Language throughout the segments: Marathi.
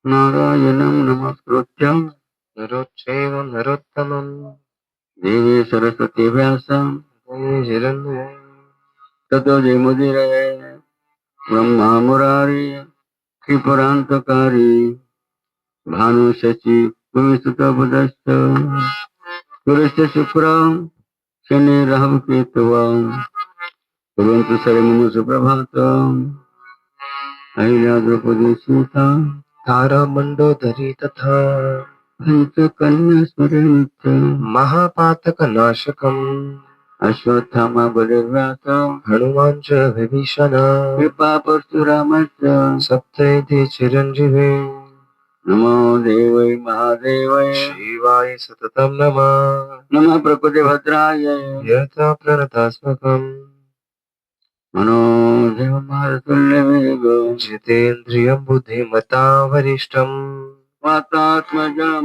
नारायणं नमस्कृत्यं नरोच्चैव नरोत्तमं देवी सरस्वती व्यासं ततो जयमुदीरये ब्रह्मा मुरारी त्रिपुरान्तकारी भानुशचि भूमिसुतबुधश्च गुरुश्च शुक्रं शनि राहु केतवं कुर्वन्तु सर्वं सुप्रभातम् अहिल्या द्रौपदी सीता तारामण्डोदरी तथा पंचकन्या स्मरन्ति महापातकनाशकम् अश्वत्थामा बलिर्व्यास हनुमान् च विभीषण कृपा परशुरामश्च सप्तैति चिरञ्जीवे नमो देवै महादेवै शिवाय सततं नमः नमः प्रकृतिभद्राय यथा प्रणतास्मकम् मनोजवमारुतुल्यवेग जितेन्द्रियं बुद्धिमतां वरिष्ठम् वातात्मजं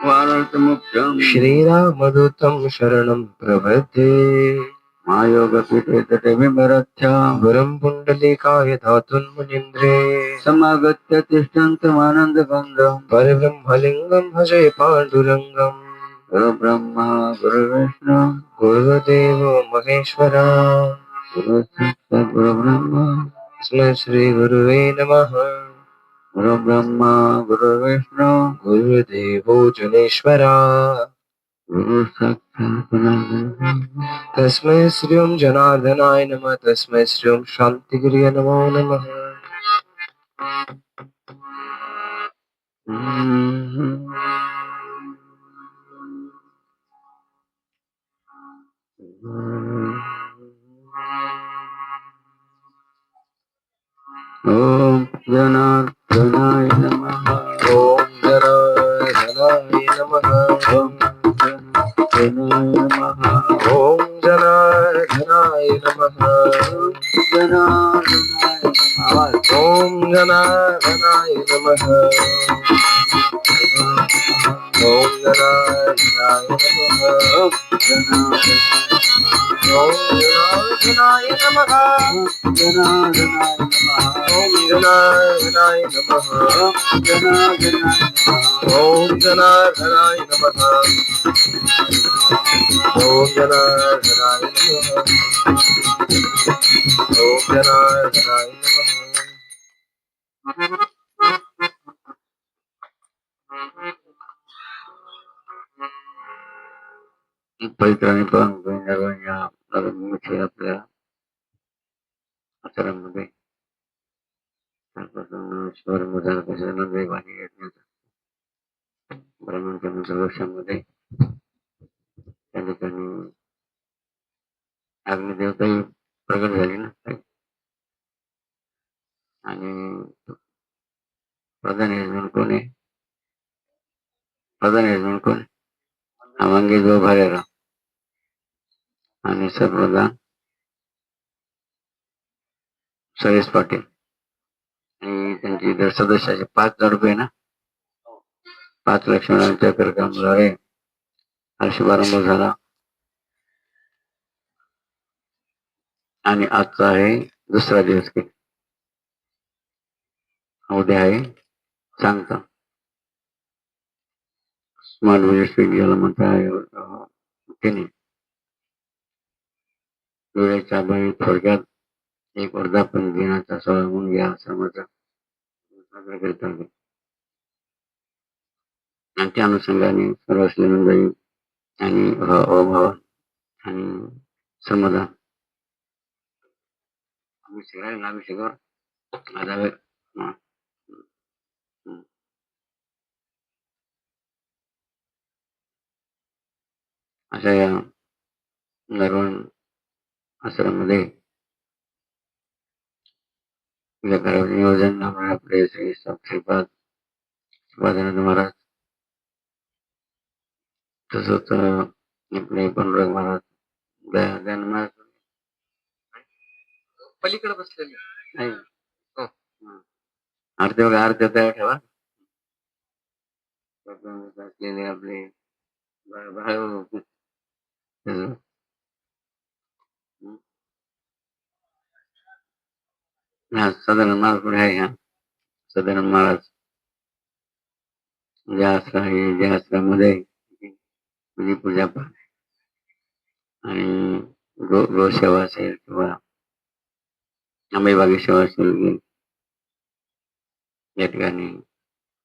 वारतमुख्यं श्रीरामदूतं शरणं प्रपद्ये मायोगपीठे तटे विमरथ्य गुरुं पुण्डलीकाय धातुन्मुनीन्द्रे समागत्य तिष्ठन्तमानन्दकन्दं परब्रह्मलिङ्गं भजे पाण्डुरङ्गम् गुरुब्रह्मा गुरुविष्णु गुरुदेवो महेश्वरा गुरुसाक्षात् गुरुब्रह्मा तस्मै श्रीगुरुवे नमः गुरुब्रह्मा गुरुविष्णु गुरुदेवो जनेश्वरा गुरुसाक्षात् परब्रह्म तस्मै श्रीं जनार्दनाय नमः तस्मै श्रीं शान्तिगिरिये नमो नमः ओम जनार्दनाय नमः ओम जनार्दनाय नमः ओम जनार्दनाय नमः ओम जनार्दनाय नमः जनार्दनाय नमः ओम जनार्दनाय नमः ओम जनार्दनाय नमः ओम जनार्दनाय ओम जनार्दनाय नमः जनार्दनाय नमः ओम जनार्दनाय नमः जनार्दनाय ओम जनार्दनाय नमः ओम जनार्दनाय नमः ओम जनार्दनाय नमः पवित्राने पण गोविंदा नवीन आपल्या आचरणामध्ये ईश्वर मुदार कशाला देवाने यज्ञाचा ब्राह्मण करण्याच्या वर्षामध्ये त्या ठिकाणी अग्निदेवताही प्रगट झाली ना आणि प्रधान यजमान कोण आहे प्रधान यजमान कोण अमांगी जो भरेरा आणि सरप्रधान सुरेश पाटील आणि त्यांची दर सदस्याचे 5,000 रुपये ना 5 लक्ष्मणांच्या कार्यक्रमाद्वारे हा शुभारंभ झाला आणि आजचा आहे दुसरा दिवस की उद्या आहे सांगता स्मार्ट विलेज याला म्हणता त्याने वेळेच्या अभावी थोडक्यात एक वर्धापन दिनाचा सोहळा म्हणून या आश्रमाचा साजरा करीत आहे आणि त्या अनुषंगाने सर्व श्रीनंदाई आणि भवन आणि समाधान अभिषेकावर आधार अशा या नरवण आश्रमामध्ये नियोजन आपले श्री श्रीपाद शिवाजानंद महाराज तसंच आपले पांडुरंग महाराज दयानंद महाराज पलीकडे बसलेले नाही हो. आरती बघा आरती तयार ठेवा असलेले आपले हा साधारण महाराज पुढे आहे. हा साधारण महाराज ज्या आश्रमामध्ये म्हणजे पूजापाठ आणि गोसेवा असेल किंवा अंबाईबागी सेवा असेल या ठिकाणी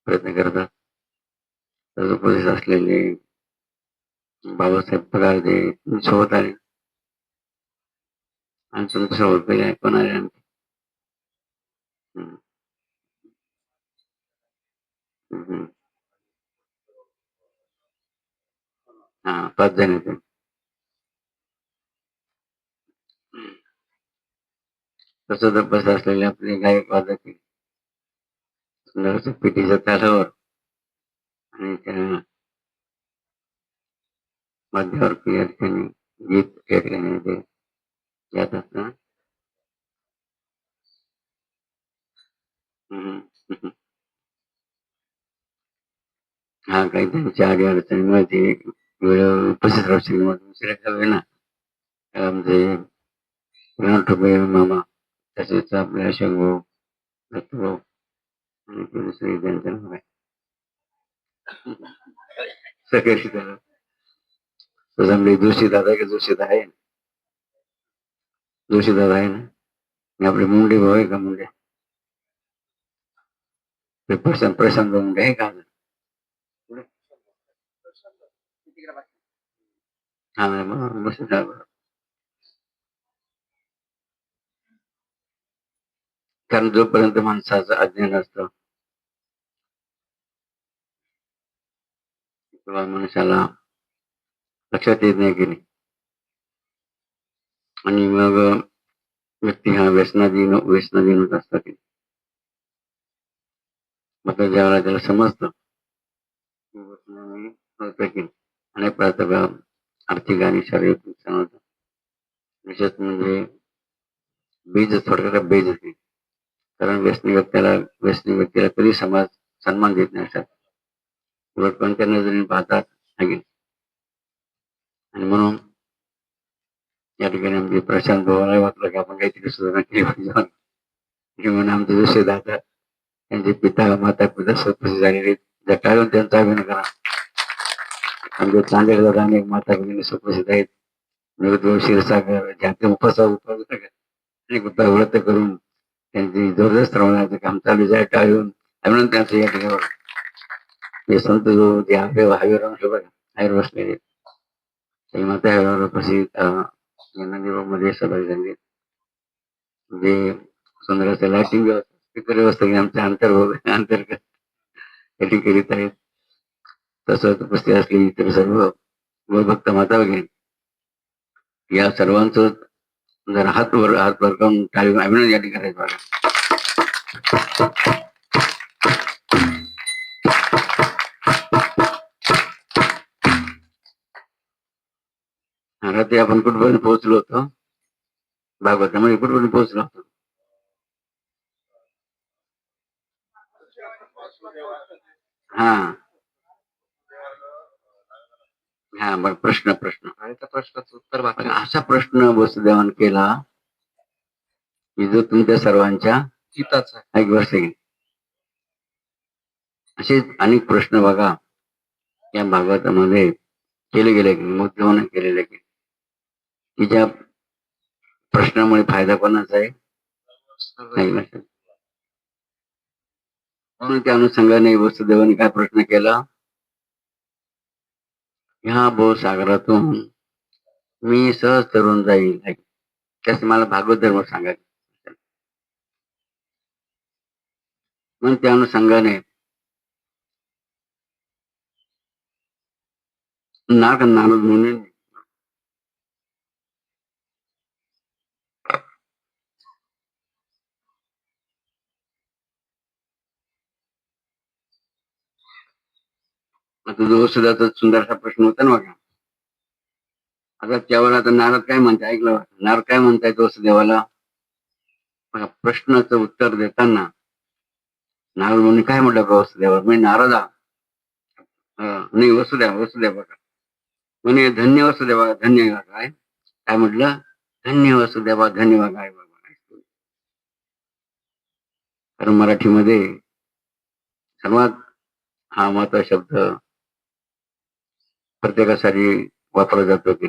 प्रयत्न करतात. उपस्थित असलेले बाबासाहेब पगार जे सोबत आले आणि तुमच्यासोबत पहिले पण आले आणखी. हा 5 जण येते. तसंच उपस्थित असलेले आपले गायक वादक सुंदर पिटीच्या तालावर आणि त्या मध्यवर्ती या ठिकाणी गीत या ठिकाणी ते गात असतात. हा काही त्यांच्या आडी अडचणीमुळे ते वेळ उपस्थित राहू शकले मग दुसऱ्या का वेळेला आमचे ठोबे मामा तसेच आपल्या शंभू दत्तभाऊ आणि ते दुसरे त्यांचं नाव आहे सगळे शिकायला तसं जोशी दादा का जोशी आहे जोशी दादा आहे ना आणि आपले मुंडे भाऊ आहे का मुंडे ते प्रशांत मुंडे आहे का हा बस कारण जोपर्यंत माणसाचं अज्ञान असतं किंवा मनुष्याला लक्षात येत नाही गेली आणि मग व्यक्ती हा व्यसनाधीन होत असतात. मग ज्यावेळेला त्याला समजतं की अनेक प्रकारचा आर्थिक आणि शारीरिक नुकसान होतं. विशेष म्हणजे बीज थोडक्यात बीज होते कारण व्यसनी व्यक्तीला कधी समाज सन्मान देत नाही असतात उलट पण त्या नजरेने पाहतात आणि म्हणून या ठिकाणी आमचे प्रशांत भावाला वाटलं की आपण काहीतरी सुधारणा केली पाहिजे म्हणून आमचे जसे दादा त्यांचे माता पिता स्वतः झालेले जटाळून त्यांचा अभिनय करा आमचे चांदेड दादा अनेक माता भगिनी सुप्रसिद्ध आहेत. क्षीरसागर ज्यांचे अनेक व्रत करून त्यांची जबरदस्त राहण्याचं काम चालू आहे टाळून म्हणून त्यांचं या ठिकाणी जे संत जो जे हवेवर हवेवर बसलेले ते माता हवेवर प्रसिद्ध मध्ये सहभागी झाले जे सुंदर असं लाइटिंग स्पीकर व्यवस्था आमच्या अंतर्गत सेटिंग करीत आहेत. तसंच उपस्थित असलेली इतर सर्व भक्त माता वगैरे या सर्वांचं जर हात वर करून टाळी अभिनंदन या ठिकाणी करायचं बघा. ते आपण कुठपर्यंत पोहोचलो होतो भागवतामध्ये कुठपर्यंत पोहोचलो होतो हा हा बरं प्रश्न आणि त्या प्रश्नाचं उत्तर असा प्रश्न वसुदेवान केला की जो तुमच्या सर्वांच्या हिताचा ऐक वर्ष असे अनेक प्रश्न बघा या भागवतामध्ये केले गेले मुद्देवान केलेले की ज्या प्रश्नामुळे फायदा कोणाचा आहे म्हणून त्या अनुषंगाने वसुदेवाने काय प्रश्न केला ह्या भवसागरातून मी सहज तरुण जाईल त्यास मला भागवत धर्म सांगायचं म्हणून त्या अनुषंगाने नारद म्हणून तुझं वसुदाचा सुंदरसा प्रश्न होता ना बघा आता त्यावेळेला आता नारद काय म्हणते ऐकलं नारद काय म्हणतायत वसुदेवाला बघा, प्रश्नाचं उत्तर देताना नारद मुनी काय म्हटलं का वसुदेवा, मी नारदा नाही वसुदेवा बघा, म्हणे धन्य वसुदेवा धन्य काय, काय म्हटलं, धन्य वसुदेवा धन्य काय बाबा. कारण मराठीमध्ये सर्वात हा महत्वाचा शब्द प्रत्येकासाठी वापरला जातो की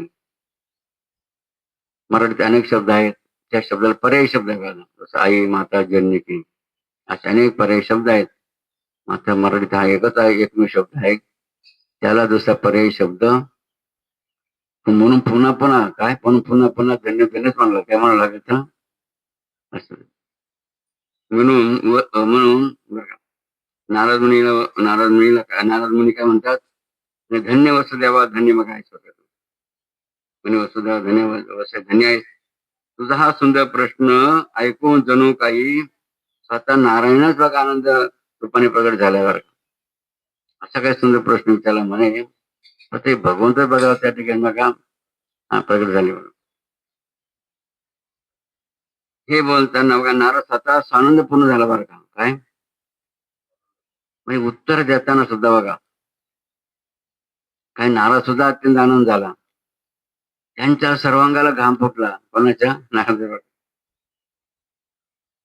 मराठीत अनेक शब्द आहेत, त्या शब्दाला पर्यायी शब्द घालणं, जसं आई माता जननी असे अनेक पर्यायी शब्द आहेत. मात्र मराठीत हा एकच आहे, एकमेव शब्द आहे, त्याला दुसरा पर्यायी शब्द म्हणून पुन्हा पुन्हा काय, पण पुन्हा पुन्हा धन्य धन्यच म्हणलं, काय म्हणावं लागेल असं. म्हणून बघा, नारद मुनी काय म्हणतात, धन्य वसुदेवा धन्य मग आहेस म्हणे, वसुदेवा धन्य धन्य आहेस. तुझा हा सुंदर प्रश्न ऐकून जणू काही स्वतः नारायणच बघा आनंद रूपाने प्रगट झाल्यावर असा काही सुंदर प्रश्न विचारला म्हणे, ते भगवंत बघा त्या ठिकाणी बघा प्रगट झाले म्हणून. हे बोलताना बघा नारद स्वतः आनंद पूर्ण झाला बरं का. काय म्हणजे उत्तर देताना सुद्धा बघा काही नारद सुद्धा अत्यंत आनंद झाला. त्यांच्या सर्वांगाला घाम फुटला. कोणाच्या? नारद.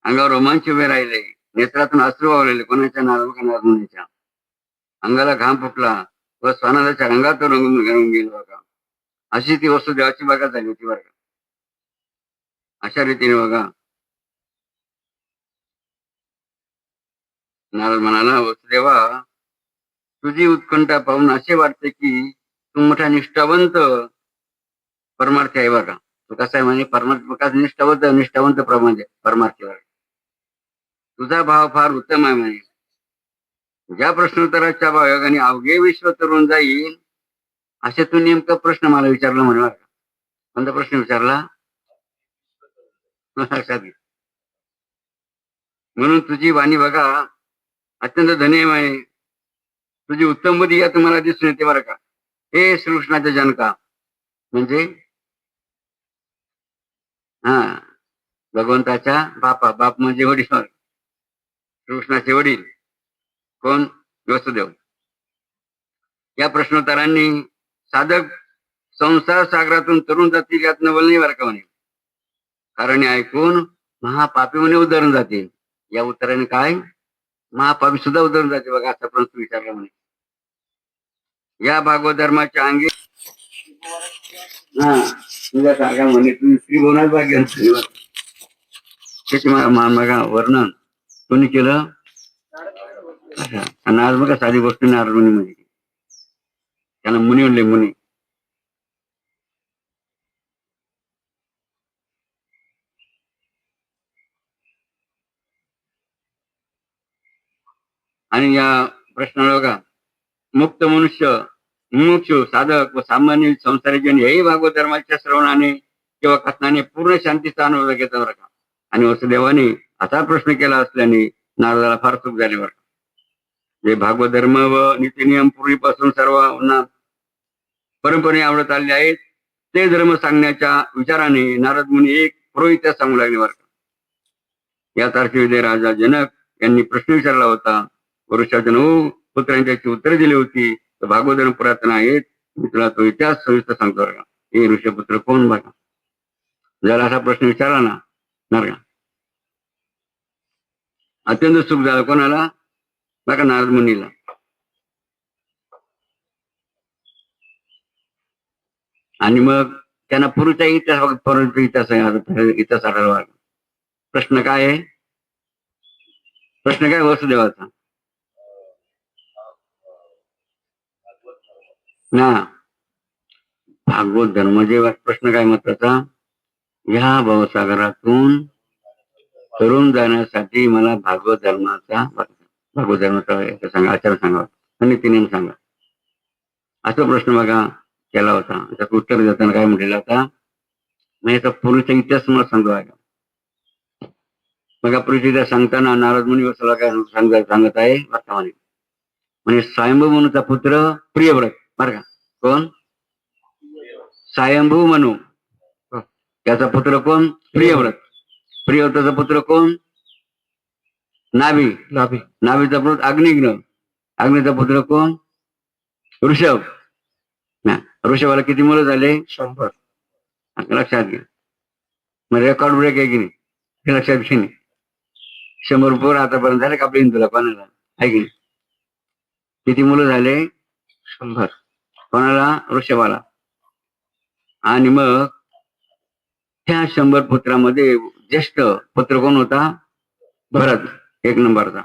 अंगावर रोमांच उभे राहिले, नेत्रातून अश्रू वावलेले. कोणाच्या? नारद मुनीच्या. अंगाला घाम फुटला व स्वानंदाच्या रंगात रंगून गेलो बघा. अशी ती वस्तू देवाची बघा झाली होती बरं का. अशा रीतीने बघा नारद म्हणाला, वसुदेवा तुझी उत्कंठा पाहून असे वाटते की तू मोठा निष्ठावंत परमार्थी आहे बघा. तो कसा आहे म्हणे, परमात्मा निष्ठावंत परमार्थी बघा. तुझा भाव फार उत्तम आहे म्हणे. ज्या प्रश्नोत्तराच्या भावाने अवघे विश्व तरुण जाईल असे तू नेमका प्रश्न मला विचारला म्हणे बघा. कोणता प्रश्न विचारला? म्हणून तुझी वाणी बघा अत्यंत धन्य आहे. तुझी उत्तम बुद्धी या तुम्हाला दिसून येते बरं का. हे श्रीकृष्णाचे जनका म्हणजे हा भगवंताच्या बाप म्हणजे वडील, श्रीकृष्णाचे वडील कोण? वसुदेव. या प्रश्नोत्तरांनी साधक संसार सागरातून तरुण जातील यात नवल नाही बरं का म्हणे. कारण ऐकून महापापी म्हणे उद्धरण जातील. या उत्तराने काय महापापी सुद्धा उद्धरण जाते बघा. असा प्रश्न विचारला म्हणे. या भागवत धर्माच्या अंगी तुझ्या सारखा म्हणे तुम्ही स्त्री बोनात भाग्य त्याची बघा वर्णन कोणी केलं? आणि आज बघा साधी गोष्ट नारद मुनी म्हणजे त्यांना मुनी म्हणले मुनी. आणि या प्रश्नाला बघा मुक्त मनुष्य, मुमुक्षु, साधक व सामान्य संसारी जन हेही भागवत धर्माच्या श्रवणाने किंवा कथनाने पूर्ण शांतीचा अनुभव घेतात बरं का. आणि वसुदेवाने असा प्रश्न केला असल्याने नारदाला फार सुख झाले बरं का. जे भागवत धर्म व नीतिनियम पूर्वीपासून सर्वांना परंपरे आवडत आले आहेत ते धर्म सांगण्याच्या विचाराने नारद मुनी एक पुरोहित सांगू लागले बरं का. या तारखेमध्ये राजा जनक यांनी प्रश्न विचारला होता. वरुषाच्या 9 पुत्रांनी त्याची उत्तरे दिली होती. भागवत धर्म पुरातन आहेत. मी तुला तो इतिहास सविस्तर सांगतो बरं का. हे ऋषपुत्र कोण बघा. जर असा प्रश्न विचारला ना बरं का अत्यंत सुख झालं. कोणाला? बघा नारद मुनीला. आणि मग त्यांना पूर्वीचा इतिहास आढळला. प्रश्न काय आहे? प्रश्न काय वसुदेवाचा ना भागवत धर्म जे प्रश्न काय महत्वाचा, ह्या भवसागरातून तरुण जाण्यासाठी मला भागवत धर्माचा सांगा, आचार सांगा आणि तिने सांगा. असा प्रश्न बघा केला होता. त्याचं उत्तर देताना काय म्हटलेला होता, मग याचा पूर्वीचा इतिहास मला सांगतो आहे. बघा पूर्वीचा इतिहास सांगताना नारद मुनी वसुला काय सांगत आहे वर्तमाने म्हणजे स्वयंभू मनुचा पुत्र प्रियव्रत बरं का. कोण? स्वयंभू मनु. त्याचा पुत्र कोण? प्रियव्रत. प्रियव्रताचा पुत्र कोण? नाभी. नाभी. नाभीचा पुत्र अग्निघ्न. अग्नीचा पुत्र कोण? ऋषभ. ऋषभाला किती मुलं झाले? 100. लक्षात घ्या. मग रेकॉर्ड ब्रेक आहे की नाही हे लक्षात घे. 100 पोर आतापर्यंत झाले का आपल्या हिंदूला कोणाला आहे की नाही? किती मुलं झाले? 100. कोणाला? ऋषभाला. आणि मग त्या 100 पुत्रामध्ये ज्येष्ठ पुत्र कोण होता? भरत, 1 नंबरचा.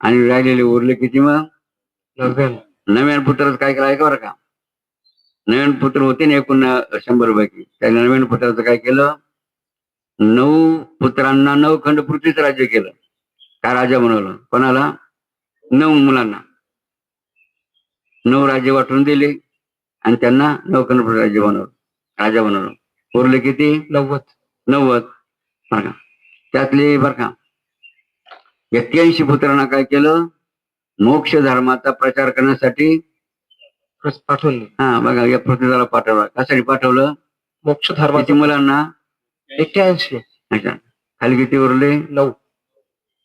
आणि राहिलेले उरले किती मग? 99. नव्यान पुत्राचं काय केलं का बरं का? नवीन पुत्र होते ना एकूण 100 पैकी. त्या नवीन पुत्राचं काय केलं? 9 पुत्रांना 9 खंड पृथ्वीचं राज्य केलं. काय राजा बनवलं? कोणाला? 9 मुलांना 9 राज्य वाटून दिले आणि त्यांना 9 खंड पृथ्वी राज्य बनवलं, राजा बनवलं. उरले किती? 90. 90 बरं का. त्यातले बरं का 81 पुत्रांना काय केलं? मोक्ष धर्माचा प्रचार करण्यासाठी पाठवून दिले. हा बघा या पृथ्वीला पाठवलं. कशासाठी पाठवलं? मोक्ष किती धर्माची मुलांना? 81. अच्छा. खाली किती उरले? 9.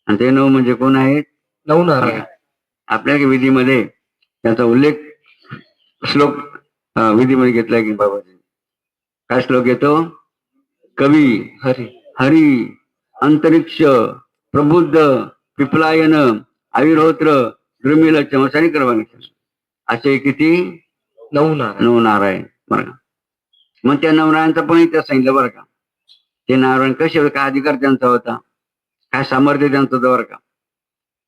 आणि ते 9 म्हणजे कोण आहेत? 9 नारायण. आपल्या विधीमध्ये त्याचा उल्लेख श्लोक विधीमध्ये घेतलाय की बाबाजी. काय श्लोक येतो? कवी, हरी, हरी, अंतरिक्ष, प्रबुद्ध, पिपलायन, आविर्होत्र, द्रुमिल, चमसानी करवाने. असे किती? 9 नारायण. 9 नारायण बरं का. मग त्या 9 नारायणचा पण इतिहास सांगितलं बरं का. ते नारायण कसे, काय अधिकार त्यांचा होता, काय सामर्थ्य त्यांचं होतं बरं का.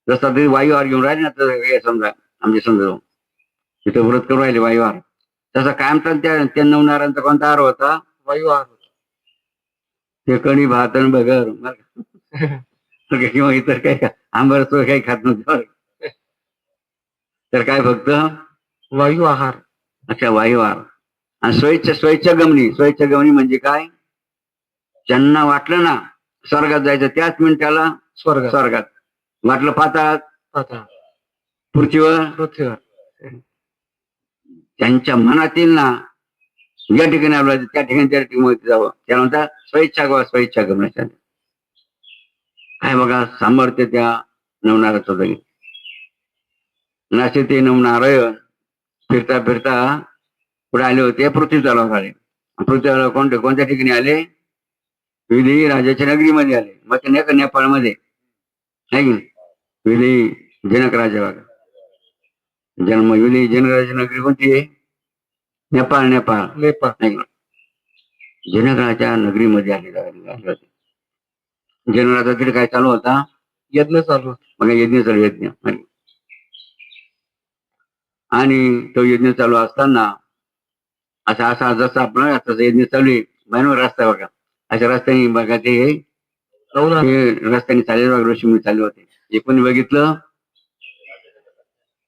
जसा तरी वायुहार घेऊन राहिले ना तर हे समजा आमचे समजा तिथे व्रत करून राहिले वायुहार, तसा कायमचा त्या 9 नारायणचा कोणता हार होता? वायुहार. ते कणी भातन बगर बरं का. किंवा इतर काही आंबरस काही खात नव्हते बरं का. तर काय फक्त वायू आहार. अच्छा वायुहार. आणि स्वेच्छा गमनी म्हणजे काय? ज्यांना वाटलं ना स्वर्गात जायचं त्याच मिनिटाला स्वर्गात, वाटलं पाताळात, पृथ्वीवर, त्यांच्या मनातील ना या ठिकाणी आपलं त्या ठिकाणी त्या ठिकाणी जावं. त्यानंतर स्वेच्छा गमनाच्या काय बघा सामर्थ्य त्या 9 नारायणाचं होतं. असे ते 9 नारायण फिरता फिरता पुढे आले होते. पृथ्वी तलावर आले. पृथ्वी कोणत्या ठिकाणी आले? विधी राजाच्या नगरीमध्ये आले. मग ते नेपाळमध्ये आहे की विधी जनक राजा बघा. विधी जनक राजा नगरी कोणती आहे? नेपाळ. जनक राजा नगरीमध्ये आले. जनक राजा तिथे काय चालू होता? यज्ञ चालू. मग यज्ञ आणि तो यज्ञ चालू असताना असा जसा आपण यज्ञ चालू आहे बाहेर रस्ता बघा. अशा रस्त्याने बघा ते रस्त्याने चालले बघा ऋषीमुनी चालले होते. हे कोणी बघितलं?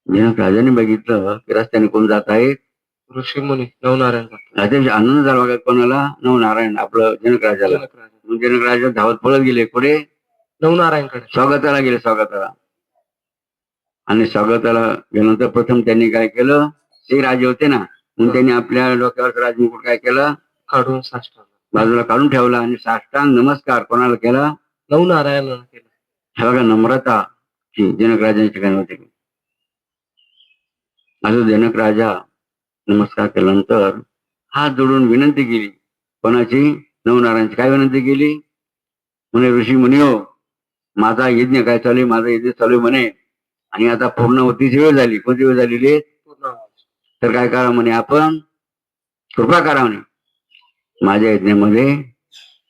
जनक राजाने बघितलं की रस्त्याने कोण जात आहे? ऋषीमुनी. 9 नारायण. राजांचा आनंद झाला बघा. कोणाला? 9 नारायण आपलं जनक राजाला. जनक राजा धावत पळत गेले. पुढे 9 नारायणकडे स्वागताला गेले. आणि स्वागताला गेल्यानंतर प्रथम त्यांनी काय केलं? ते राजे होते ना म्हणून त्यांनी आपल्या डोक्यावर राजमुकुट काय केलं? काढून साष्टांग बाजूला काढून ठेवला आणि साष्टांग नमस्कार कोणाला केला? 9 नारायणाला केला. हे बघा नम्रता जनक राजांच्या ठिकाणी होते. असं जनक राजा नमस्कार केल्यानंतर हात जोडून विनंती केली. कोणाची? 9 नारायणची. काय विनंती केली? म्हणे ऋषी मुनी हो, माझा यज्ञ काय चालू आहे? माझा यज्ञ चालू आहे म्हणे आणि आता पूर्ण होतीची वेळ झाली. कोणती वेळ झालेली? तर काय करा म्हणे, आपण कृपा करा म्हणे, माझ्या यज्ञामध्ये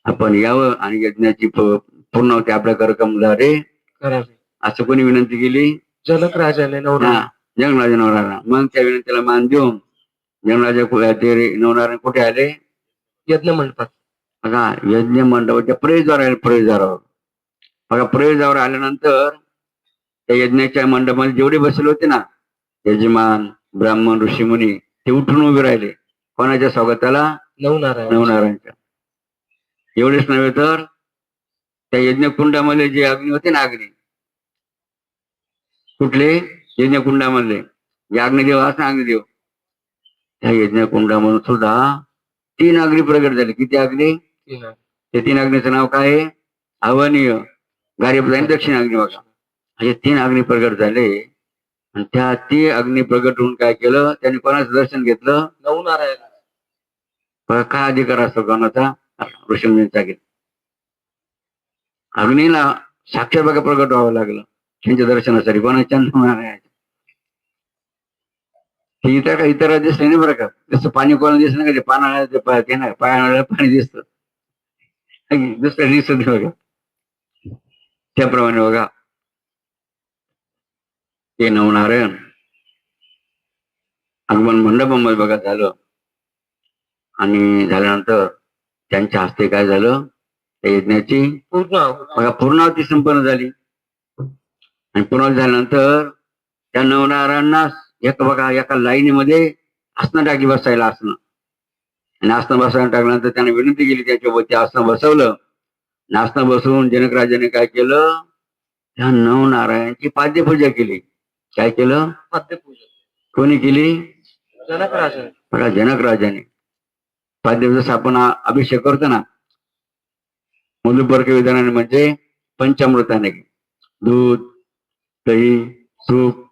आपण यावं आणि यज्ञाची पूर्णवती आपल्या करकमद्वारे करावी. असं कोणी विनंती केली? जनक राजाने. जनक राजा नवरा. मग त्या विनंतीला मान देऊन जनराजा ते 9 नारायण कुठे आले? यज्ञ मंडपात. बघा यज्ञ मंडपाच्या प्रवेशद्वार आले. प्रवेशद्वारावर बघा. प्रवेशद्वारावर आल्यानंतर त्या यज्ञाच्या मंडपामध्ये जेवढे बसले होते ना यजमान, ब्राह्मण, ऋषीमुनी ते उठून उभे राहिले. कोणाच्या स्वागताला? 9 नारायण. 9 नारायणच्या. एवढेच नव्हे तर त्या यज्ञकुंडामध्ये जे अग्नी होते ना, अग्नी कुठले? यज्ञकुंडामधले जे अग्निदेव असं अग्निदेव, त्या यज्ञकुंडामधून सुद्धा 3 अग्नी प्रगट झाले. किती अग्नी? तीन आहे. ते 3 अग्नीचं नाव काय आहे? अवनीय, गार्हपत्य आणि दक्षिण अग्नी बघा. असे 3 अग्नी प्रगट झाले आणि त्या 3 अग्नी प्रगट होऊन काय केलं? त्यांनी कोणाचं दर्शन घेतलं? नऊ नारायण. बघा काय अधिकार असतो कोणाचा? ऋषीमुनींचा घेतला. अग्नीला साक्षात बघा प्रगट व्हावं लागलं त्यांच्या दर्शनासाठी. कोणाच्या? नारायणाच्या. हे इतर दिसले नाही बरं का. जसं पाणी कोणाला दिसलं का ते पानाला ते नाही पायाला पाणी दिसतं, दुसरं दिसत नाही बघा. त्याप्रमाणे बघा ते नवनारायण आगमन मंडपामध्ये बघा झालं आणि झाल्यानंतर त्यांच्या हस्ते काय झालं? त्या यज्ञाची बघा पूर्णावती संपन्न झाली. आणि पूर्णावती झाल्यानंतर त्या नवनारायणांना एका लाईनीमध्ये आसनं टाकली बसायला आसनं. आणि आसनं बसायला टाकल्यानंतर त्यांना विनंती केली त्याच्यावर ते आसनं बसवलं. आसनं बसवून जनक राजाने काय केलं? त्या नवनारायणाची पाद्यपूजा केली. काय केलं? पाद्यपूजा कोणी केली? जनक राजा. बघा जनक राजाने पाद्य जसं आपण अभिषेक करतो ना मधुपर्क विधानाने म्हणजे पंचामृताने, दूध, दही, तूप,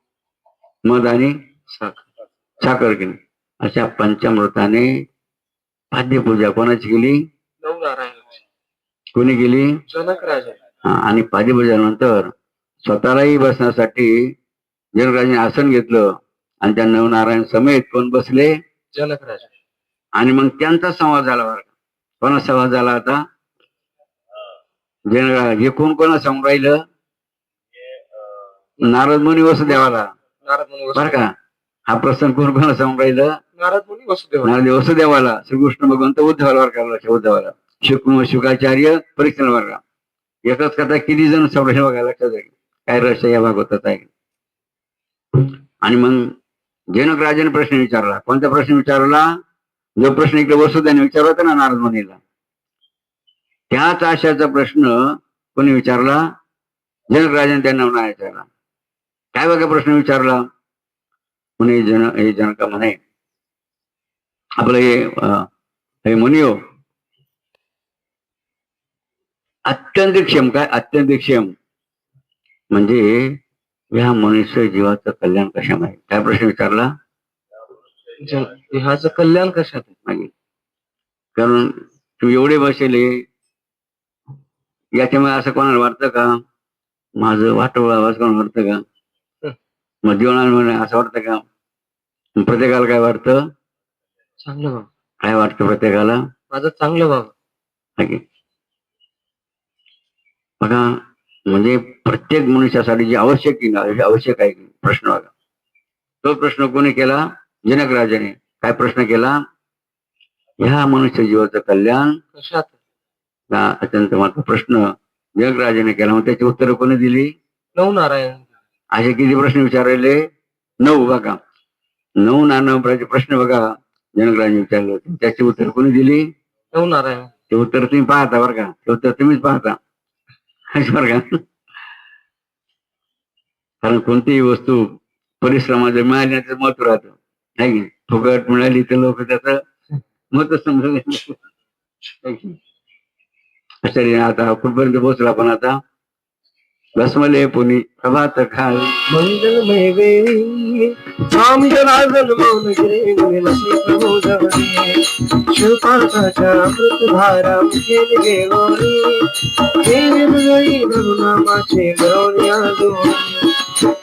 मध आणि साखर केली. अशा पंचामृताने पाद्यपूजा कोणाची केली? नवनारायण. कोणी केली? जनक राजा. आणि पाद्यपूजानंतर स्वतःलाही बसण्यासाठी जनकराजाने आसन घेतलं आणि त्या नवनारायण समेत कोण बसले? जनक राजा. आणि मग त्यांचा संवाद झाला बरं. कोणा संवाद झाला आता? जनक हे कोण सांगून राहिलं? नारद मुनी वसुदेवाला. बरं का. हा प्रसंग कोण सांगून राहिलं? नारद मुनी वसुदेवाला. नारद वसुदेवाला. श्रीकृष्ण भगवंत उद्धवाला बरं उद्धवाला. शुकाचार्य परीक्षण बरं. एकच कथा किती जण समोर बघा लक्षात आहे काय रहस्य या भागवतात आहे. आणि मग जनक राजाने प्रश्न विचारला. कोणता प्रश्न विचारला? जो प्रश्न इकडे वसुदेवाने विचारला होता ना नारद मुनीला, त्याच आशाचा प्रश्न कोणी विचारला? जनक राजाने त्यांना विचारला. काय बघा प्रश्न विचारला? म्हणे हे जनका म्हणे आपलं हे मुनी हो अत्यंत क्षम. काय अत्यंत क्षम म्हणजे या मनुष्य जीवाचं कल्याण कशामध्ये? काय प्रश्न विचारला? ह्याचं कल्याण कशात? कारण तू एवढे बसले याच्यामुळे असं कोणाला वाटतं का माझं वाटोळं आवाज कोणाला वाटतं का? मग जीवनाला असं वाटतं का? प्रत्येकाला काय वाटतं? चांगलं बाबा. काय वाटतं प्रत्येकाला? माझं चांगलं बाबा. बघा म्हणजे प्रत्येक मनुष्यासाठी जे आवश्यक आहे प्रश्न बघा. तो प्रश्न कोणी केला? जनक राजाने. काय प्रश्न केला? ह्या मनुष्य जीवाचं कल्याण कशात? अत्यंत महत्त्वाचा प्रश्न जनक राजाने केला. मग त्याची उत्तरं कोणी दिली? नवनारायण. असे किती प्रश्न विचारले? 9 बघा. 9 प्रश्न बघा जनक राजाने विचारले होते. त्याची उत्तर कोणी दिली? नवनारायण. ते उत्तर तुम्ही पाहता बरं का. ते उत्तर तुम्हीच पाहता बरं का. कारण कोणतीही वस्तू परिश्रमाचं मिळाल्याचं महत्व राहतं नाही की. फुकट मिळाली तर लोक त्याचं महत्व समजून आता कुठपर्यंत पोहोचला पण आता भस्मले पुनी प्रभात काळ मंगलमय वेळी राम जनार्दन मौन गिरे मुनी नसे प्रभू जवळे शिवपाठाच्या अमृतधारा मुखेल गेलोरी देवी हृदयी गुरुनामाचे गौरी आजोरी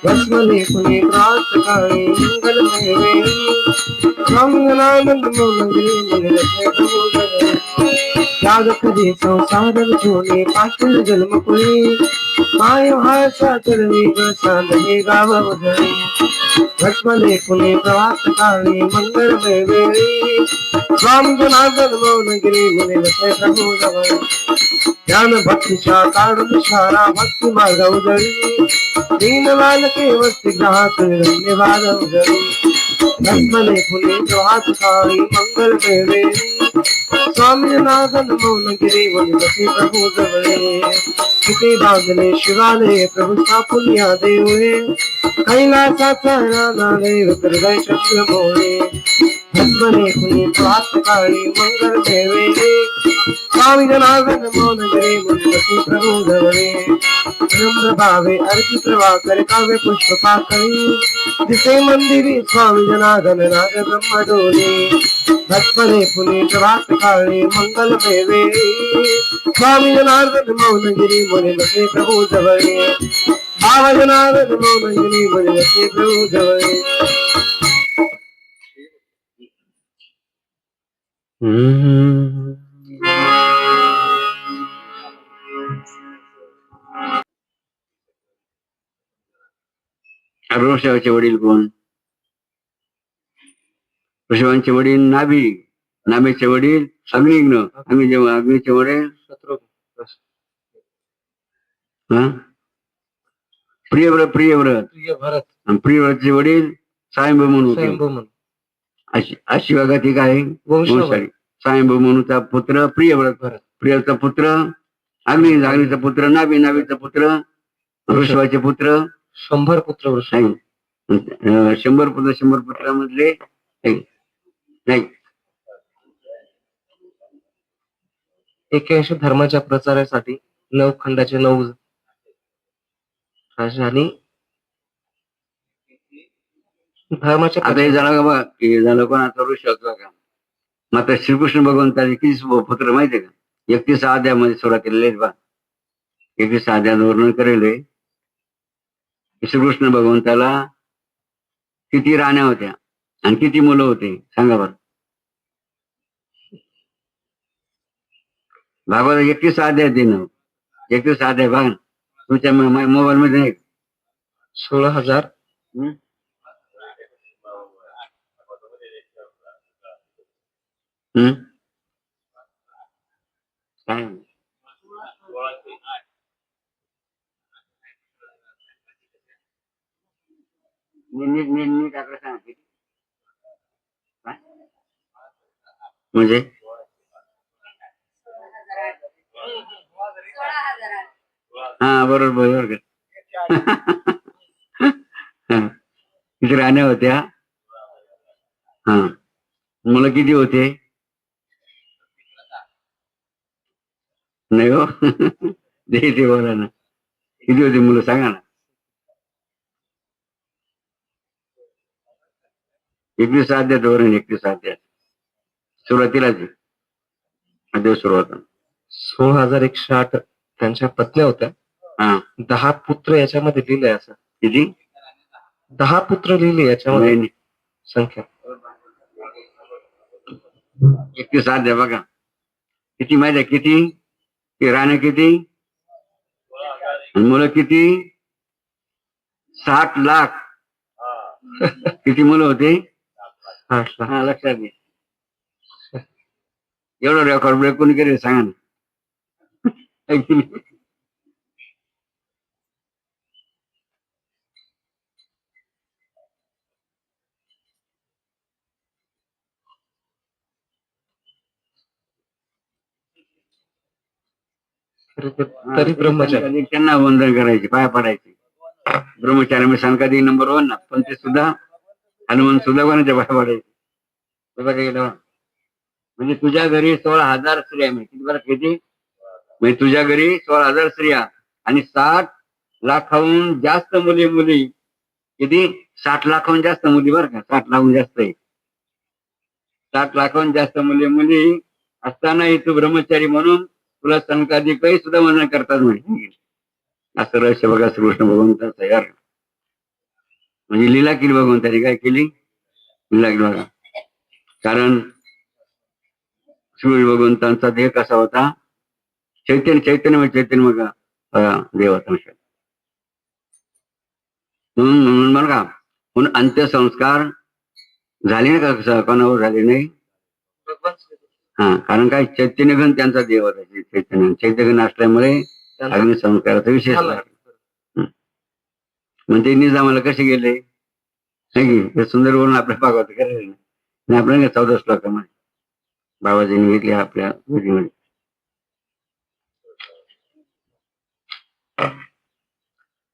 भस्मले पुनी प्रभात काळी मंगलमय वेळी राम जनार्दन मौन गिरे मुनी नसे प्रभू जवळे त्याग कधी संसार झोने पाटील जन्म पुरी माय भाषा चरवी सांदे गाव उधळी भस्मले पुणे प्रवास काळी मंगलमय वेळी स्वामी जनार्दन मौनगिरी मुने बसे प्रभू जवळ ज्ञान भक्तीच्या काढून शारा भक्ती मार्ग उजळी दीन बालके वस्ती ग्राहक धन्यवाद उजळी भस्मले पुणे प्रवास काळी मंगलमय वेळी स्वामी जनार्दन मौनगिरी मुने बसे प्रभू जवळ किती बांधले शिवालय प्रभू स्थापून या देवळे कैलासाचा नादेव हृदय चक्र मोळे भस्मने कुणी प्रात काळी मंगल देवे स्वामी जनार्दन मौन गिरी मुनि बसे प्रभु जवळे विनम्र भावे अर्पित प्रभाकर काव्य पुष्प पाकळी दिसे मंदिरी स्वामी जनार्दन नाग ब्रह्म डोले भक्तने पुणे प्रभात काळे मंगल वेवे स्वामी जनार्दन मौन गिरी मुनि बसे प्रभु जवळे बाबा जनार्दन मौन गिरी मुनि बसे प्रभु जवळे ऋषभाचे वडील कोण? ऋषभांचे वडील नाभी, नाभीचे वडील अग्निग्न, अग्नीचे वडील हा प्रियव्रत, प्रिय भरत आणि प्रियव्रतचे वडील स्वयंभू म्हणून होते. स्वयंभू म्हणून अशी बघा ती काय वंशाळी. स्वयंभू म्हणूचा पुत्र प्रियव्रत, भरत प्रियचा पुत्र अग्नी, अग्नीचा पुत्र नाभी, नाभीचा पुत्र ऋषभाचे पुत्र 100 पुत्र वृष नाही. 100 पुत्रामधले नाही 81 धर्माच्या प्रचारासाठी 9 खंडाचे 9 राजे आणि धर्माच्या आता हे झालं का बघा, हे झालं कोण आता ऋषभ का. मात्र श्रीकृष्ण भगवंताचे किती पुत्र माहितीये का? 31 अध्यायामध्ये सुरुवात केलेले आहेत बा. 31 अध्यायात वर्णन करेल श्रीकृष्ण भगवंताला किती राण्या होत्या आणि किती मुलं होते सांगा बरं. भागवत 31 अध्याय देणं, 31 अध्याय बघा ना तुमच्या मोबाईल मध्ये नाही. 16,000 काय नीट आकडे सांगा किती? म्हणजे हा बरोबर किती राण्या होत्या? हा मुलं किती होते? नाही हो ते बोला ना किती होती मुलं सांगा ना. 31 अध्याय धोरण 31 अध्याय सुरुवातीलाच अध्याय सुरुवात 16,108 त्यांच्या पत्न्या होत्या. हा 10 पुत्र याच्यामध्ये लिहिले असं. किती? 10 पुत्र लिहिले याच्यामध्ये नाही, संख्या. 31 अध्याय बघा किती माहिती आहे किती? की राण्या किती आणि मुलं किती? 60 लाख. किती मुलं होते? 8 लाख. हा लक्षात घे. एवढं रेकॉर्ड ब्रेक कोणी केले सांगा ना. तरी ब्रह्मचारी त्यांना वंदन करायचे, पाया पडायचे. ब्रह्मचारी म्हणजे सनकादी नंबर 1 ना, पण ते सुद्धा हनुमान सुद्धा कोणाच्या पाया पडायचे. म्हणजे तुझ्या घरी 16,000 स्त्रिया किती बरं किती? म्हणजे तुझ्या घरी 16,000 स्त्रिया आणि 60 लाखाहून जास्त मुली किती? 60 लाखाहून जास्त मुली बरं का. 60 लाखाहून जास्त आहे. 60 लाखाहून जास्त मुली असतानाही तू ब्रह्मचारी म्हणून तुला सनकादी काही सुद्धा वर्णन करतात म्हणजे असं रहस्य बघा श्रीकृष्ण भगवंताचं यार. म्हणजे लीला केली भगवंतानी. काय केली? लीला केली बघा. कारण श्री भगवंतांचा देह कसा होता? चैतन्य बघा देव होता. म्हणून बघा म्हणून अंत्यसंस्कार झाले ना का कोणावर झाले नाही. हा कारण काय चैतन्यघन त्यांचा देव होता. चैतन्यघन असल्यामुळे अग्निसंस्काराचा विशेष म्हणजे निजामाला कसे गेले हे सुंदर बोलून आपल्या भागवत करायला नाही. आपल्याला 14 श्लोकामध्ये बाबाजींनी घेतले आपल्या विधीमध्ये.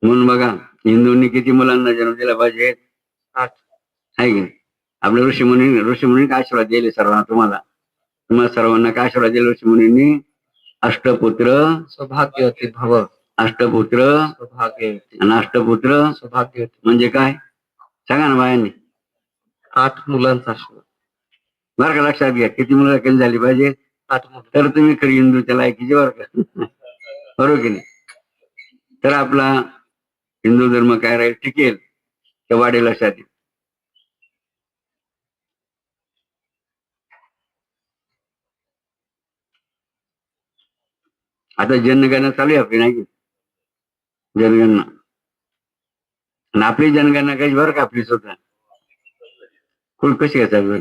म्हणून बघा हिंदूंनी किती मुलांना जन्म दिला पाहिजे? 8 आहे की आपल्या ऋषीमुनी आशीर्वाद दिले सर्वांना तुम्हाला. तुम्हा सर्वांना काय आशीर्वाद दिला ऋषी मुनींनी? अष्टपुत्र सौभाग्यवती भव. अष्टपुत्र सौभाग्यवती आणि अष्टपुत्र सौभाग्यवती. म्हणजे काय सांगा ना बायांनी? 8 मुलांचा आशीर्वाद. बरं का, लक्षात घ्या. किती मुलं केली झाली पाहिजे? 8 मुलं. तर तुम्ही खरी हिंदूच्या लायकीचे बरं का. बरोबर की नाही? तर आपला हिंदू धर्म काय राहील, टिकेल. त्या वाढेल लक्षात येईल. आता जनगणना चालू आहे आपली, नाही की? जनगणना. आणि आपली जनगणना कशी बरं का, आपली स्वतः कोण कशी घ्यायचा?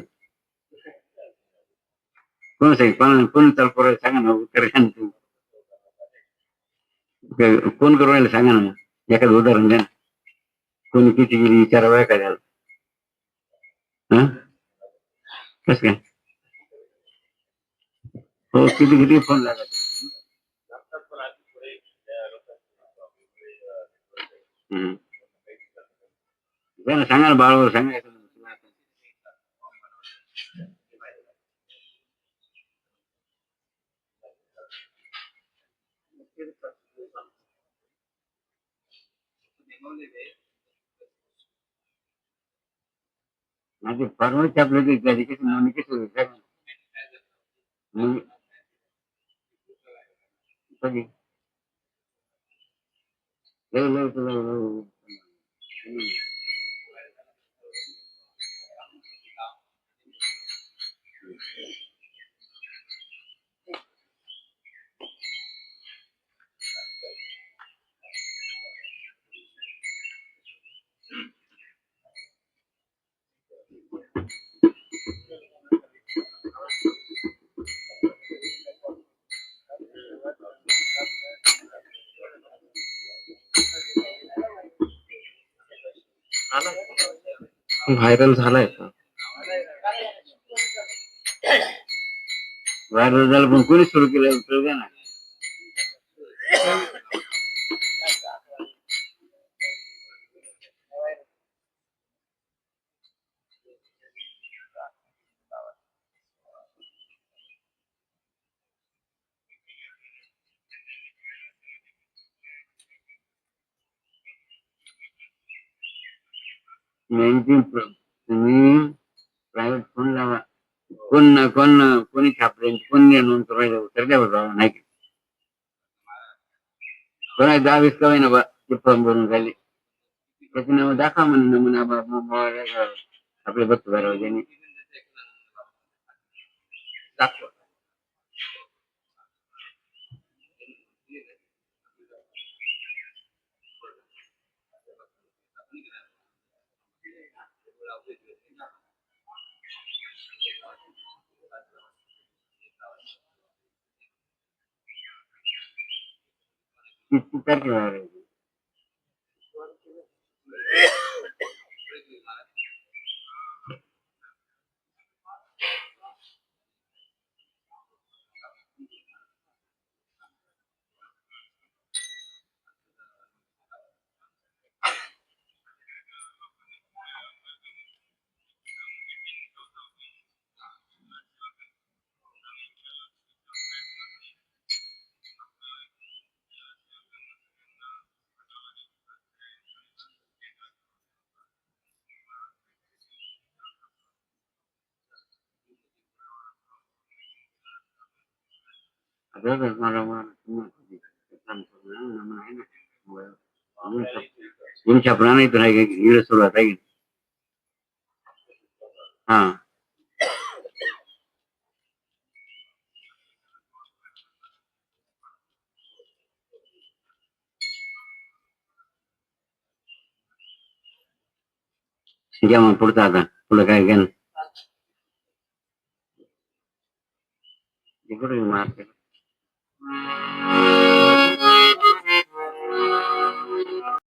कोण सांग, कोण चाल करू सांगा ना, उत्तर द्या ना तुम्ही. कोण करू राहिलं सांगा ना, मग एखादं उदाहरण द्या ना. कोणी किती गेली विचारावं एखाद्याला. कस काय? हो, किती किती फोन लागत. सांगा ना बाळावर सांगा. माझी फॉर्मल छापलं की कशी नोंदणी कशी होईल सांगा ना. कधी? लय लय तुला व्हायरल झालाय का? व्हायरल झालं पण कोणी सुरू केलं उपयोग आहे ना. तुम्ही प्रायव्हेट फोन लावा. कोणी छापले, कोणी नोंद करायला उत्तर द्या बरं, नाही की? कोणा 10-20 का होईना बा, ते फॉर्म भरून झाले त्याचे नाव दाखवा म्हणून नमुना आपले बघतो बरोबर त्यांनी दाखवा. किती तारखेला आहे? छापला नाही तर सुरुवात आहे. हा, घ्या मग पुढचं. आता पुढं काय घ्या ना. मार्केट